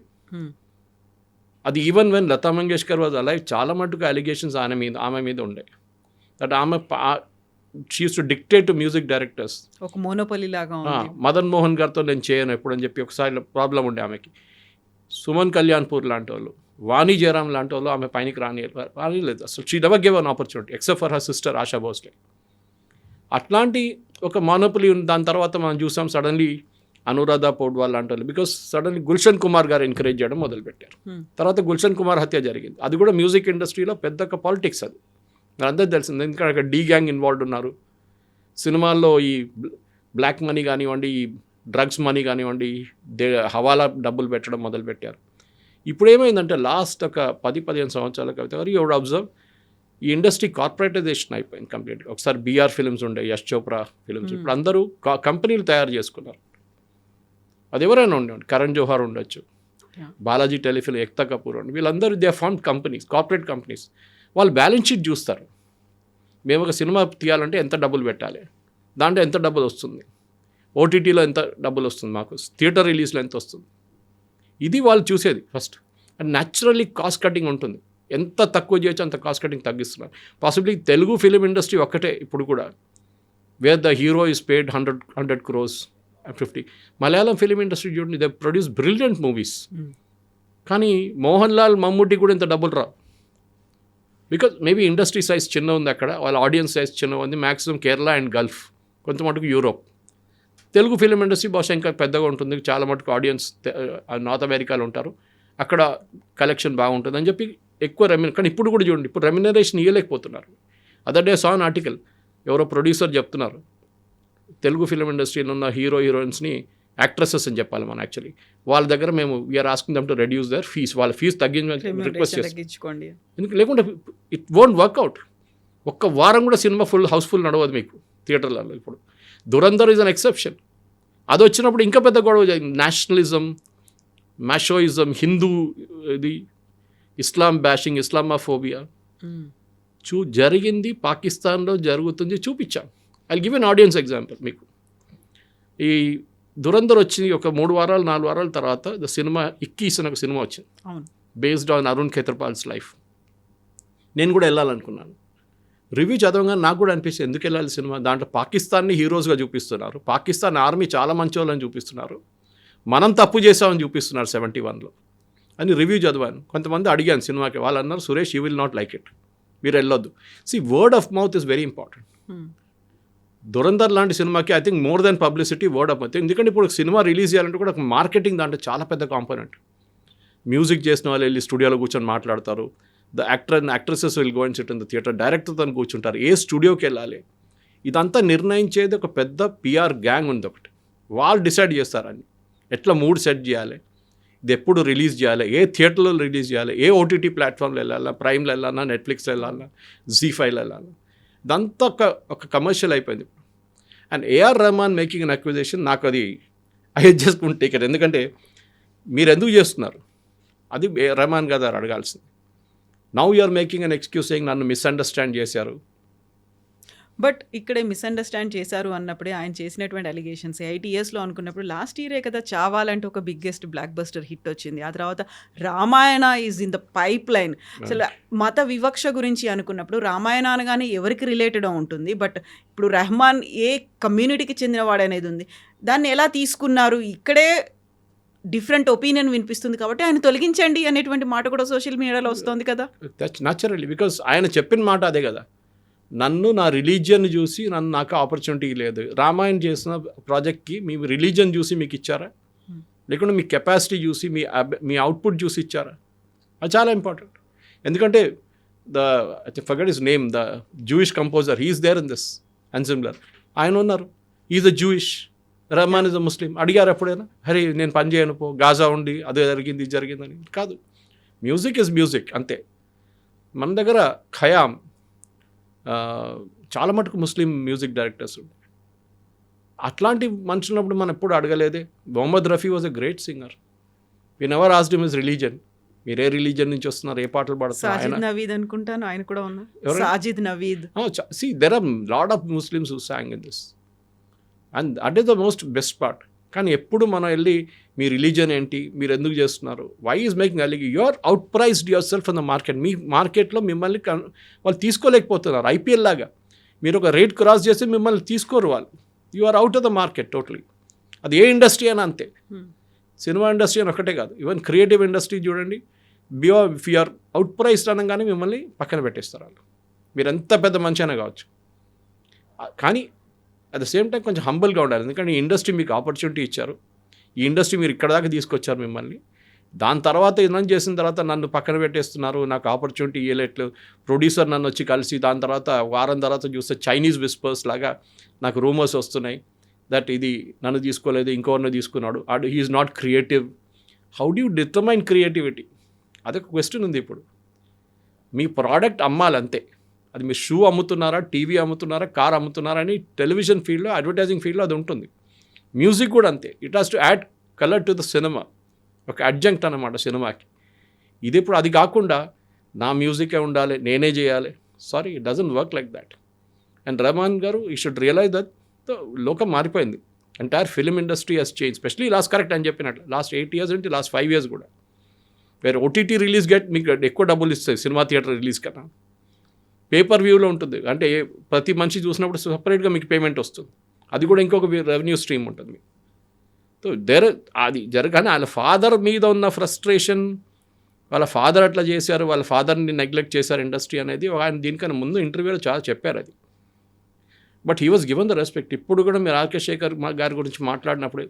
అది even when Lata Mangeshkar was alive, చాలా మటుకు అలిగేషన్స్ ఆమె మీద ఉండే. దట్ ఆమె she used to dictate to music directors. ఒక మోనోపలి లాగా. మదన్ మోహన్ గారితో నేను చేయను ఎప్పుడని చెప్పి ఒకసారి ప్రాబ్లం ఉండే ఆమెకి. సుమన్ కళ్యాణ్పూర్ లాంటి వాళ్ళు, వాణి జయరామ్ లాంటి వాళ్ళు ఆమె పైనకి రానిలేదు అసలు. She never give an opportunity except for her sister ASHA Bhosle. అట్లాంటి ఒక మోనోపలి ఉంది. దాని తర్వాత మనం చూసాం సడన్లీ అనురాధ పౌడ్వాల్ లాంటి వాళ్ళు, బికాస్ సడన్లీ గుల్షన్ కుమార్ గారు ఎంకరేజ్ చేయడం మొదలుపెట్టారు. తర్వాత గుల్షన్ కుమార్ హత్య జరిగింది. అది కూడా మ్యూజిక్ ఇండస్ట్రీలో పెద్ద పాలిటిక్స్, అది అందరికీ తెలిసింది. ఎందుకంటే అక్కడ డీ గ్యాంగ్ ఇన్వాల్వ్డ్ ఉన్నారు. సినిమాల్లో ఈ బ్లాక్ మనీ కానివ్వండి, ఈ డ్రగ్స్ మనీ కానివ్వండి, హవాలా డబ్బులు పెట్టడం మొదలుపెట్టారు. ఇప్పుడు ఏమైందంటే లాస్ట్ ఒక 10-15 సంవత్సరాల కవిత యూ వుడ్ అబ్జర్వ్ ఈ ఇండస్ట్రీ కార్పొరేటైజేషన్ అయిపోయింది కంప్లీట్గా. ఒకసారి బీఆర్ ఫిల్మ్స్ ఉండే, యశ్ చోప్రా ఫిల్మ్స్, ఇప్పుడు అందరూ కంపెనీలు తయారు చేసుకున్నారు. అది ఎవరైనా ఉండేవాడు, కరణ్ జోహార్ ఉండొచ్చు, బాలాజీ టెలిఫిల్మ్, ఎక్తా కపూర్ ఉండి, వీళ్ళందరూ they form companies, corporate companies. వాళ్ళు బ్యాలెన్స్ షీట్ చూస్తారు. మేము ఒక సినిమా తీయాలంటే ఎంత డబ్బులు పెట్టాలి, దాంట్లో ఎంత డబ్బులు వస్తుంది, ఓటీటీలో ఎంత డబ్బులు వస్తుంది, మాకు థియేటర్ రిలీజ్లో ఎంత వస్తుంది, ఇది వాళ్ళు చూసేది first. And naturally cost cutting ఉంటుంది. ఎంత తక్కువ చేయొచ్చు అంత కాస్ట్ కటింగ్ తగ్గిస్తున్నారు. పాసిబ్లీ తెలుగు ఫిలిం ఇండస్ట్రీ ఒక్కటే ఇప్పుడు కూడా where the hero is paid 100 crores 50. Malayalam film industry చూడండి, దే ప్రొడ్యూస్ బ్రిలియంట్ మూవీస్. కానీ మోహన్ లాల్, మమ్ముట్టి కూడా ఇంత డబ్బులు రావు. బికాజ్ మేబీ ఇండస్ట్రీ సైజ్ చిన్న ఉంది అక్కడ, వాళ్ళ ఆడియన్స్ సైజ్ చిన్న ఉంది. మ్యాక్సిమం కేరళ అండ్ గల్ఫ్, కొంత మటుకు యూరోప్. తెలుగు ఫిలిం ఇండస్ట్రీ బహుశా ఇంకా పెద్దగా ఉంటుంది, చాలా మటుకు ఆడియన్స్ నార్త్ అమెరికాలో ఉంటారు, అక్కడ కలెక్షన్ బాగుంటుంది అని చెప్పి ఎక్కువ కానీ ఇప్పుడు కూడా చూడండి, ఇప్పుడు రెమ్యునరేషన్ ఇవ్వలేకపోతున్నారు. Other day saw an article, ఎవరో ప్రొడ్యూసర్ చెప్తున్నారు, తెలుగు ఫిలిం ఇండస్ట్రీలో ఉన్న హీరోయిన్స్ని యాక్ట్రెసెస్ అని చెప్పాలి మనం యాక్చువల్లీ, వాళ్ళ దగ్గర మేము we are asking them to reduce their fees, వాళ్ళ ఫీజు తగ్గించమని రిక్వెస్ట్ చేస్తాం. లేకుంటే ఇట్ వోంట్ వర్క్అవుట్. ఒక్క వారం కూడా సినిమా హౌస్ఫుల్ నడవదు మీకు థియేటర్లలో. ఇప్పుడు దురంధర్ ఈజ్ అన్ ఎక్సెప్షన్. అది వచ్చినప్పుడు ఇంకా పెద్ద గొడవ, నేషనలిజం, మ్యాషోయిజం, హిందూ ఇది, ఇస్లాం బ్యాషింగ్, ఇస్లామాఫోబియా జరిగింది, పాకిస్తాన్లో జరుగుతుంది, చూపించాం. I give an audience example మీకు. ఈ దురంధర్ వచ్చి ఒక 3 వారాలు 4 వారాల తర్వాత ద సినిమా ఇక్కీస్ అని ఒక సినిమా వచ్చింది, బేస్డ్ ఆన్ అరుణ్ ఖేత్రపాల్స్ లైఫ్. నేను కూడా వెళ్ళాలనుకున్నాను. రివ్యూ చదవగానే నాకు కూడా అనిపిస్తుంది ఎందుకు వెళ్ళాలి సినిమా, దాంట్లో పాకిస్తాన్ని హీరోస్గా చూపిస్తున్నారు, పాకిస్తాన్ ఆర్మీ చాలా మంచి వాళ్ళని చూపిస్తున్నారు, మనం తప్పు చేసామని చూపిస్తున్నారు 71లో అని రివ్యూ చదివాను. కొంతమంది అడిగాను సినిమాకి, వాళ్ళు అన్నారు Suresh you will not like it, మీరు వెళ్ళొద్దు. Word of mouth is very important. Dhurandhar లాంటి సినిమాకి I think more than publicity word of mouth. ఎందుకంటే ఇప్పుడు సినిమా రిలీజ్ చేయాలంటే కూడా మార్కెటింగ్ దాంట్లో చాలా పెద్ద కాంపోనెంట్. మ్యూజిక్ చేసిన వాళ్ళు వెళ్ళి స్టూడియోలో కూర్చొని మాట్లాడతారు, the actor and actresses will go and sit in the theatre, డైరెక్టర్తో కూర్చుంటారు, ఏ స్టూడియోకి వెళ్ళాలి, ఇదంతా నిర్ణయించేది ఒక పెద్ద పిఆర్ గ్యాంగ్ ఉంది ఒకటి. వాళ్ళు డిసైడ్ చేస్తారని ఎట్లా మూడ్ సెట్ చేయాలి, ఇది ఎప్పుడు రిలీజ్ చేయాలి, ఏ థియేటర్లో రిలీజ్ చేయాలి, ఏ ఓటీటీ ప్లాట్ఫామ్లో వెళ్ళాలా, ప్రైమ్లో వెళ్ళాలా, నెట్ఫ్లిక్స్లో వెళ్ళాలా, జీ5లో వెళ్ళాలా, ఇదంతా ఒక కమర్షియల్ అయిపోయింది. And AR Rahman making an acquisition, నాకు అది I just won't take it. ఎందుకంటే మీరు ఎందుకు చేస్తున్నారు అది రెహమాన్ గారు అడగాల్సింది. Now you're making an excuse saying నన్ను మిస్అండర్స్టాండ్ చేశారు. బట్ ఇక్కడే మిస్అండర్స్టాండ్ చేశారు అన్నప్పుడే ఆయన చేసినటువంటి అలిగేషన్స్ 8 ఇయర్స్లో అనుకున్నప్పుడు లాస్ట్ ఇయరే కదా చావాలంటే ఒక బిగ్గెస్ట్ బ్లాక్ బస్టర్ హిట్ వచ్చింది. ఆ తర్వాత Ramayana is in the pipe line. అసలు మత వివక్ష గురించి అనుకున్నప్పుడు రామాయణ అనగానే ఎవరికి రిలేటెడ్ ఉంటుంది, బట్ ఇప్పుడు రెహమాన్ ఏ కమ్యూనిటీకి చెందినవాడు అనేది ఉంది. దాన్ని ఎలా తీసుకున్నారు, ఇక్కడే డిఫరెంట్ ఒపీనియన్ వినిపిస్తుంది కాబట్టి ఆయన తొలగించండి అనేటువంటి మాట కూడా సోషల్ మీడియాలో వస్తుంది కదా. దట్స్ న్యాచురల్లీ, బికాస్ ఆయన చెప్పిన మాట అదే కదా, నన్ను నా రిలీజియన్ చూసి నాకు ఆపర్చునిటీ లేదు. రామాయణ్ చేసిన ప్రాజెక్ట్కి మీ రిలీజియన్ చూసి మీకు ఇచ్చారా, లేకుంటే మీ కెపాసిటీ చూసి మీ అవుట్పుట్ చూసి ఇచ్చారా, అది చాలా ఇంపార్టెంట్. ఎందుకంటే forget his name, the Jewish composer, he is there in this ensemble, ఆయన ఉన్నారు, is a Jewish, Rahman is a Muslim. అడిగారు ఎప్పుడైనా హరే నేను పని చేయను పో, గాజా ఉండి అదే జరిగింది ఇది జరిగిందని కాదు. మ్యూజిక్ ఇస్ మ్యూజిక్ అంతే. మన దగ్గర ఖయామ్ చాలా మటుకు ముస్లిం మ్యూజిక్ డైరెక్టర్స్ ఉంటాయి. అట్లాంటి మనుషులున్నప్పుడు మనం ఎప్పుడు అడగలేదే. Mohammed Rafi was a great singer, we never asked him his religion, మీరు ఏ రిలీజన్ నుంచి వస్తున్నారు, ఏ పాటలు పాడుతున్నారు. సాజిద్ నవీద్ అనుకుంటాను ఆయన కూడా ఉన్నారు, Sajid Naveed. See, there are lot of Muslims who sang in this, and that is the most best part. కానీ ఎప్పుడు మనం వెళ్ళి మీ రిలీజన్ ఏంటి, మీరు ఎందుకు చేస్తున్నారు, వై ఈజ్ మేకింగ్ అలిగి, you are out praised yourself in the market. మీ మార్కెట్లో మిమ్మల్ని వాళ్ళు తీసుకోలేకపోతున్నారు. ఐపీఎల్ లాగా మీరు ఒక రేట్ క్రాస్ చేస్తే మిమ్మల్ని తీసుకోరు వాళ్ళు, you are out of the market totally. అది ఏ ఇండస్ట్రీ అయినా అంతే, సినిమా ఇండస్ట్రీ అని ఒకటే కాదు, ఈవెన్ క్రియేటివ్ ఇండస్ట్రీ చూడండి, if you are out priced అనగానే మిమ్మల్ని పక్కన పెట్టేస్తారు వాళ్ళు, మీరు ఎంత పెద్ద మంచి అయినా కావచ్చు. కానీ అట్ ద సేమ్ టైం కొంచెం హంబల్గా ఉండాలి, ఎందుకంటే ఈ ఇండస్ట్రీ మీకు ఆపర్చునిటీ ఇచ్చారు, ఈ ఇండస్ట్రీ మీరు ఇక్కడ దాకా తీసుకొచ్చారు మిమ్మల్ని. దాని తర్వాత ఇన్వెస్ట్ చేసిన తర్వాత నన్ను పక్కన పెట్టేస్తున్నారు, నాకు ఆపర్చునిటీ ఇవ్వలేట్లు. ప్రొడ్యూసర్ నన్ను వచ్చి కలిసి దాని తర్వాత వారం తర్వాత చూస్తే చైనీస్ విస్పర్స్ లాగా నాకు రూమర్స్ వస్తున్నాయి దట్ ఇది నన్ను తీసుకోలేదు, ఇంకోరిని తీసుకున్నాడు, he is not creative. How do you determine creativity? అదొక క్వశ్చన్ ఉంది. ఇప్పుడు మీ ప్రోడక్ట్ అమ్మాలంతే, అది మీరు షూ అమ్ముతున్నారా, టీవీ అమ్ముతున్నారా, కార్ అమ్ముతున్నారా అని టెలివిజన్ ఫీల్డ్లో, అడ్వర్టైజింగ్ ఫీల్డ్లో అది ఉంటుంది. మ్యూజిక్ కూడా అంతే, it has to add colour to the cinema, ఒక అడ్జంక్ట్ అన్నమాట సినిమాకి. ఇది ఇప్పుడు అది కాకుండా నా మ్యూజికే ఉండాలి, నేనే చేయాలి, sorry, it doesn't work like that. And Rahman garu ఈ షుడ్ రియలైజ్ దట్ లోకం మారిపోయింది, entire film industry he's change, specially last correct అని చెప్పినట్లు లాస్ట్ 8 years అంటే లాస్ట్ 5 years కూడా, వేరే ఓటీటీ రిలీజ్ మీకు ఎక్కువ డబ్బులు ఇస్తుంది సినిమా థియేటర్ రిలీజ్ కన్నా. పేపర్ వ్యూలో ఉంటుంది, అంటే ప్రతి మనిషి చూసినప్పుడు సపరేట్గా మీకు పేమెంట్ వస్తుంది, అది కూడా ఇంకొక రెవెన్యూ స్ట్రీమ్ ఉంటుంది మీకు. సో అది జరగానే వాళ్ళ ఫాదర్ మీద ఉన్న ఫ్రస్ట్రేషన్, వాళ్ళ ఫాదర్ అట్లా చేశారు, వాళ్ళ ఫాదర్ని నెగ్లెక్ట్ చేశారు ఇండస్ట్రీ అనేది ఆయన దీనికన్నా ముందు ఇంటర్వ్యూలో చాలా చెప్పారు అది. But he was given the respect. ఇప్పుడు కూడా మీరు ఆర్కే శేఖర్ గారి గురించి మాట్లాడినప్పుడు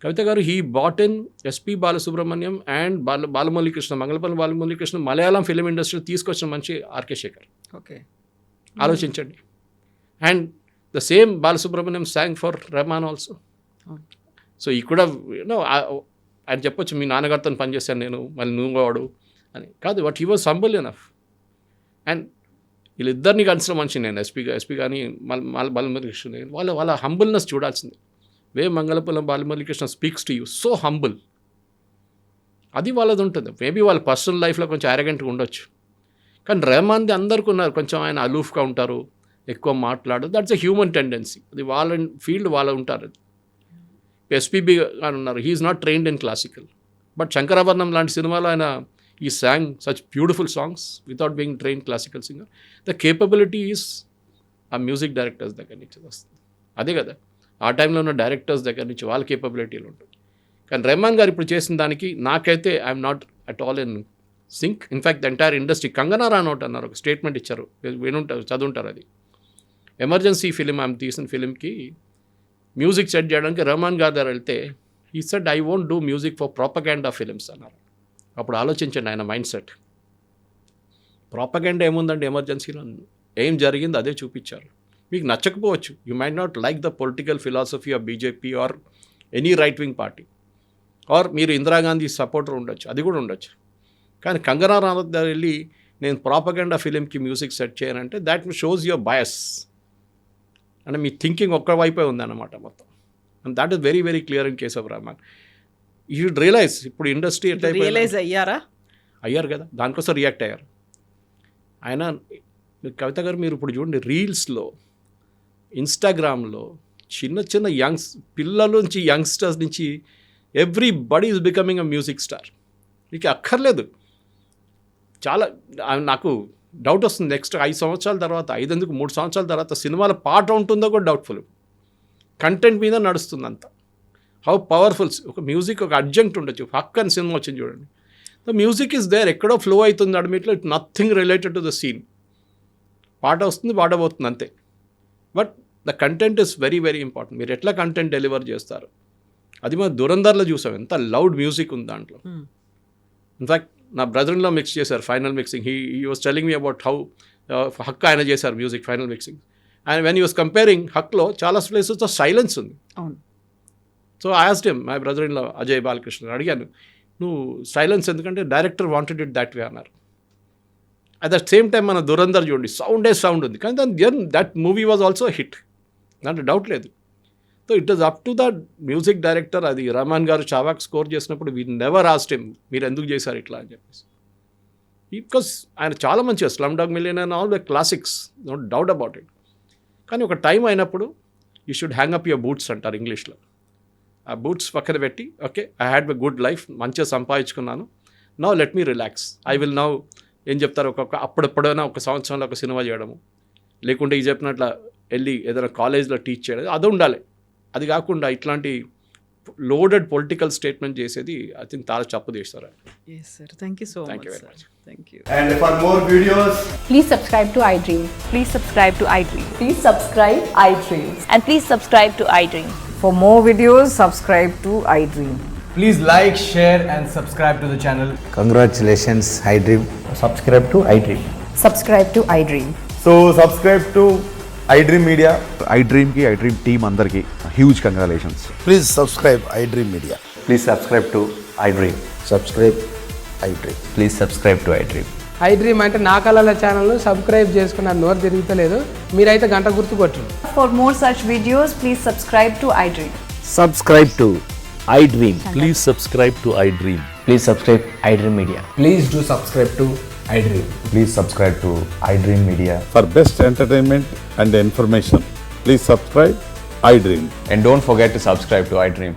Kavitha garu he brought in S P Balasubrahmanyam and Balamuralikrishna, Mangalampalli Balamuralikrishna Malayalam film industry తీసుకొచ్చిన మనిషి ఆర్కే శేఖర్. ఓకే, ఆలోచించండి. And the same Balasubrahmanyam song for Rahman also. So ఈ కూడా యూనో ఆయన చెప్పొచ్చు మీ నాన్నగారితో పనిచేశాను నేను, మళ్ళీ నువ్వు వాడు అని కాదు. But he was humble enough. And వీళ్ళిద్దరిని కలిసిన మనిషి నేను, ఎస్పీ కానీ బాలమురళీకృష్ణ, వాళ్ళ హంబుల్నెస్ చూడాల్సింది. Mangalapuram Balamuralikrishna speaks to you so humble. అది వాళ్ళది ఉంటుంది. మేబీ వాళ్ళ పర్సనల్ లైఫ్లో కొంచెం అరగెంట్గా ఉండొచ్చు, కానీ రెహమాన్ది అందరికీ ఉన్నారు కొంచెం ఆయన అలూఫ్గా ఉంటారు, ఎక్కువ మాట్లాడరు. That's a human tendency. అది వాళ్ళ ఫీల్డ్ వాళ్ళు ఉంటారు. ఎస్పీబీ అని ఉన్నారు, he is not trained in classical, but Sankarabharanam లాంటి సినిమాలో ఆయన ఈ song such beautiful songs without being train classical singer. The capability is ఆ మ్యూజిక్ డైరెక్టర్స్ దగ్గర నుంచి వస్తుంది. అదే కదా ఆ టైంలో ఉన్న డైరెక్టర్స్ దగ్గర నుంచి వాళ్ళ కేపబిలిటీలు ఉంటుంది. కానీ రెహమాన్ గారు ఇప్పుడు చేసిన దానికి నాకైతే I'm not at all in sync. In fact the entire industry, Kangana Ranaut అన్నారు, ఒక స్టేట్మెంట్ ఇచ్చారు, వినుంటారు, చదువుంటారు. అది ఎమర్జెన్సీ ఫిలిం ఆమె తీసిన ఫిలింకి మ్యూజిక్ సెట్ చేయడానికి రెహమాన్ గారి దగ్గర వెళ్తే ఈ said I won't do music for propaganda films అన్నారు. అప్పుడు ఆలోచించండి ఆయన మైండ్ సెట్. ప్రాపగాండా ఏముందండి ఎమర్జెన్సీలో, ఏం జరిగింది అదే చూపించారు. మీకు నచ్చకపోవచ్చు, you might not like the political philosophy of BJP or any right wing party, or మీరు ఇందిరాగాంధీ సపోర్టర్ ఉండొచ్చు, అది కూడా ఉండొచ్చు. కానీ కంగనా రనౌత్ దగ్గర వెళ్ళి నేను ప్రాపగాండా ఫిలింకి మ్యూజిక్ సెట్ చేయనంటే దాట్ షోస్ యువర్ బయస్. అంటే మీ థింకింగ్ ఒక్క వైపే ఉందన్నమాట మొత్తం. And that is very very clear in case of Rahman. You should realise ఇప్పుడు ఇండస్ట్రీ రియలైజ్ అయ్యారు కదా, దానికోసం రియాక్ట్ అయ్యారు. ఆయన కవిత గారు మీరు ఇప్పుడు చూడండి రీల్స్లో, ఇన్స్టాగ్రామ్లో చిన్న చిన్న పిల్లల నుంచి యంగ్స్టర్స్ నుంచి everybody is becoming a music star. మీకు అక్కర్లేదు. చాలా నాకు డౌట్ వస్తుంది నెక్స్ట్ 5 సంవత్సరాల తర్వాత, 3 సంవత్సరాల తర్వాత సినిమాల పాట ఉంటుందో కూడా డౌట్ఫుల్. కంటెంట్ మీద నడుస్తుంది అంతా. హౌ పవర్ఫుల్స్ ఒక మ్యూజిక్ ఒక అడ్జంక్ట్ ఉండొచ్చు. హక్ అని సినిమా వచ్చింది చూడండి, ద మ్యూజిక్ ఈజ్ దేర్, ఎక్కడో ఫ్లో అవుతుంది అడ్మిట్లో, it nothing related to the scene. పాట వస్తుంది, పాట పోతుంది అంతే. But the content is very very important. మీరు ఎట్లా కంటెంట్ డెలివర్ చేస్తారు, అది మనం దురంధర్లో చూసాం, ఎంత లౌడ్ మ్యూజిక్ ఉంది దాంట్లో. ఇన్ఫ్యాక్ట్ నా బ్రదర్లో మిక్స్ చేశారు final mixing. He was telling me about how హక్ ఆయన చేశారు music final mixing. And when he was comparing హక్లో చాలా ప్లేసెస్తో సైలెన్స్ ఉంది. అవును. So I asked him, my brother in law Ajay Balakrishna అడిగాను, నువ్వు సైలెన్స్ ఎందుకంటే director wanted it that way అన్నారు. అట్ ద సేమ్ టైం మన దురంధర్ చూడండి, సౌండ్ ఉంది, కానీ that movie was also hit, దాంట్లో డౌట్ లేదు. So it is up to the music director. అది రెహమాన్ గారు చావాక్ స్కోర్ చేసినప్పుడు వీ నెవర్ ఆస్క్డ్ హిమ్ మీరు ఎందుకు చేశారు ఇట్లా అని చెప్పేసి. బికాస్ ఆయన చాలా మంచిగా Slumdog Millionaire and all the classics, no doubt about it. కానీ ఒక టైం అయినప్పుడు you should hang up your boots అంటారు ఇంగ్లీష్లో. ఆ బూట్స్ పక్కన పెట్టి, okay I had a good life, మంచిగా సంపాదించుకున్నాను, now let me relax, I will now ఏం చెప్తారు అప్పుడెప్పుడైనా ఒక సంవత్సరంలో ఒక సినిమా చేయడము, లేకుంటే ఈ చెప్పినట్ల వెళ్ళి ఏదైనా కాలేజ్లో టీచ్ చేయడం, అది ఉండాలి. అది కాకుండా ఇట్లాంటి లోడెడ్ పొలిటికల్ స్టేట్మెంట్ చేసేది ఐ థింక్ చాలా తప్పు చేస్తారు. Yes sir, thank you so much. Thank you very much. Thank you. And for more videos, Please subscribe to iDream. Please subscribe to iDream. Please subscribe iDream. And please subscribe to iDream. For more videos, subscribe to iDream. please like, share and subscribe to the channel. Congratulations, iDream. Subscribe to iDream. Subscribe to iDream. So subscribe to iDream Media. iDream ki iDream team andarki huge congratulations. Please subscribe iDream Media. Please subscribe to iDream. Subscribe iDream. Please subscribe to iDream. iDream అంటే నా కళల ఛానల్ను subscribe చేసుకున్న నోరు తిరుగుతలేదు, మీరైతే గంట గుర్తు కొట్టండి. For more such videos, please subscribe to iDream. Subscribe to iDream. Please subscribe to iDream. Please subscribe iDream Media. Please do subscribe to iDream. Please subscribe to iDream Media. For best entertainment and information, please subscribe iDream. And don't forget to subscribe to iDream.